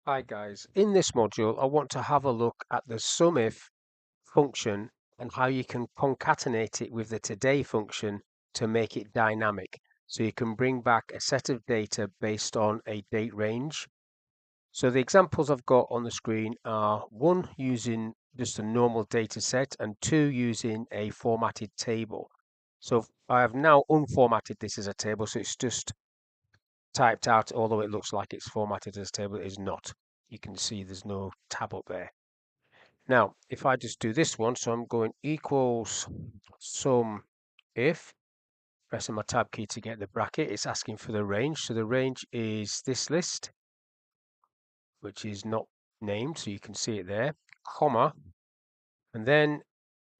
Hi guys, in this module I want to have a look at the SUMIF function and how you can concatenate it with the today function to make it dynamic. So you can bring back a set of data based on a date range. So the examples I've got on the screen are one using just a normal data set and two using a formatted table. So I have now unformatted this as a table, so it's just typed out, although it looks like it's formatted as a table, it is not. You can see there's no tab up there. Now, if I just do this one, so I'm going equals sum if, pressing my tab key to get the bracket, it's asking for the range. So the range is this list, which is not named, so you can see it there, comma, and then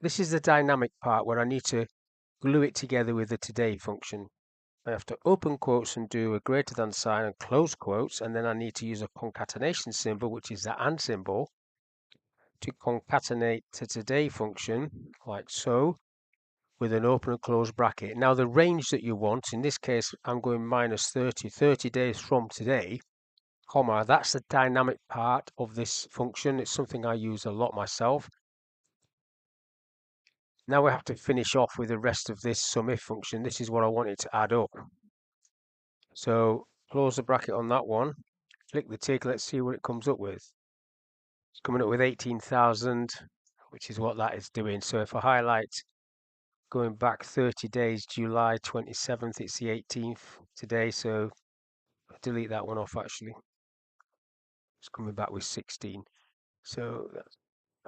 this is the dynamic part where I need to glue it together with the today function. I have to open quotes and do a greater than sign and close quotes, and then I need to use a concatenation symbol, which is the and symbol, to concatenate to today function, like so, with an open and close bracket. Now the range that you want, in this case, I'm going minus 30 days from today, comma, that's the dynamic part of this function. It's something I use a lot myself. Now we have to finish off with the rest of this SUMIF function. This is what I wanted to add up. So close the bracket on that one, click the tick, let's see what it comes up with. It's coming up with 18,000, which is what that is doing. So if I highlight going back 30 days, July 27th, it's the 18th today, so I'll delete that one off actually. It's coming back with 16. So let's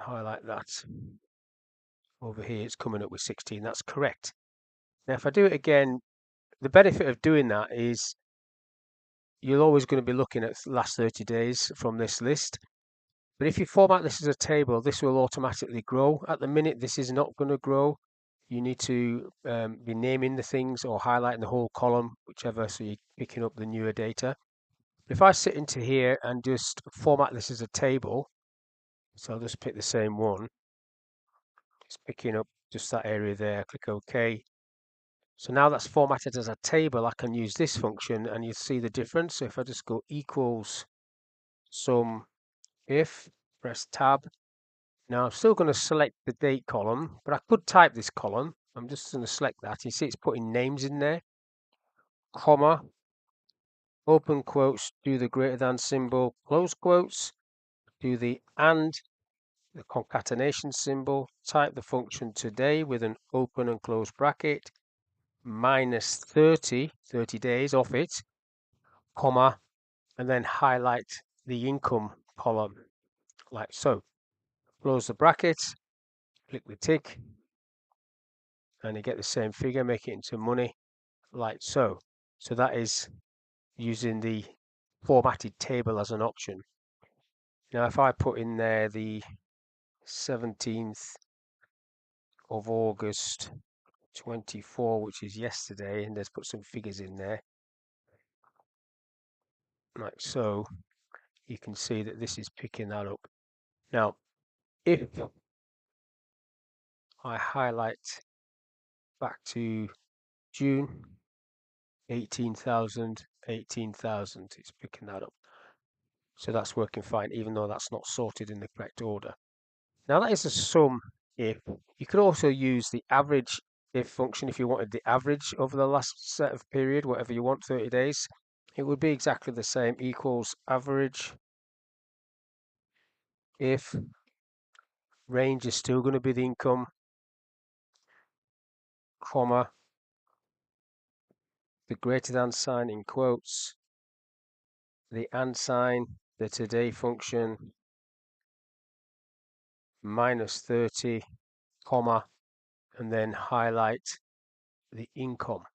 highlight that. Over here it's coming up with 16, that's correct. Now if I do it again, the benefit of doing that is you're always going to be looking at the last 30 days from this list. But if you format this as a table, this will automatically grow. At the minute, this is not going to grow. You need to be naming the things or highlighting the whole column, whichever, so you're picking up the newer data. If I sit into here and just format this as a table, so I'll just pick the same one, just picking up just that area there, click OK. So now that's formatted as a table, I can use this function and you see the difference. So if I just go equals sum if, press tab. Now I'm still going to select the date column, but I could type this column. I'm just going to select that. You see it's putting names in there, comma, open quotes, do the greater than symbol, close quotes, do the and, the concatenation symbol, type the function today with an open and close bracket, minus 30 days off it, comma, and then highlight the income column like so. Close the bracket, click the tick, and you get the same figure, make it into money like so. So that is using the formatted table as an option. Now if I put in there the 17th of August 24, which is yesterday, and let's put some figures in there like so, you can see that this is picking that up. Now if I highlight back to June, 18,000, it's picking that up. So that's working fine, even though that's not sorted in the correct order. Now that is a sum if. You could also use the average if function if you wanted the average over the last set of period, whatever you want, 30 days. It would be exactly the same, equals average if range is still going to be the income, comma, the greater than sign in quotes, the and sign, the today function, minus 30, comma, and then highlight the income.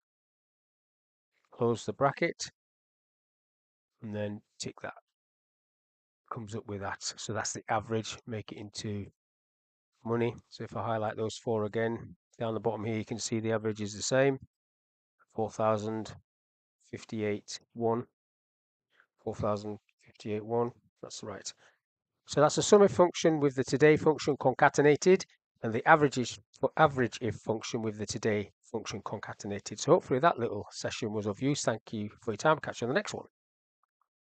Close the bracket and then tick that. Comes up with that. So that's the average, make it into money. So if I highlight those four again, down the bottom here you can see the average is the same. 4,058.1. 4,058.1. That's right. So that's a SUMIF function with the today function concatenated, and the average if function with the today function concatenated. So hopefully that little session was of use. Thank you for your time. Catch you on the next one.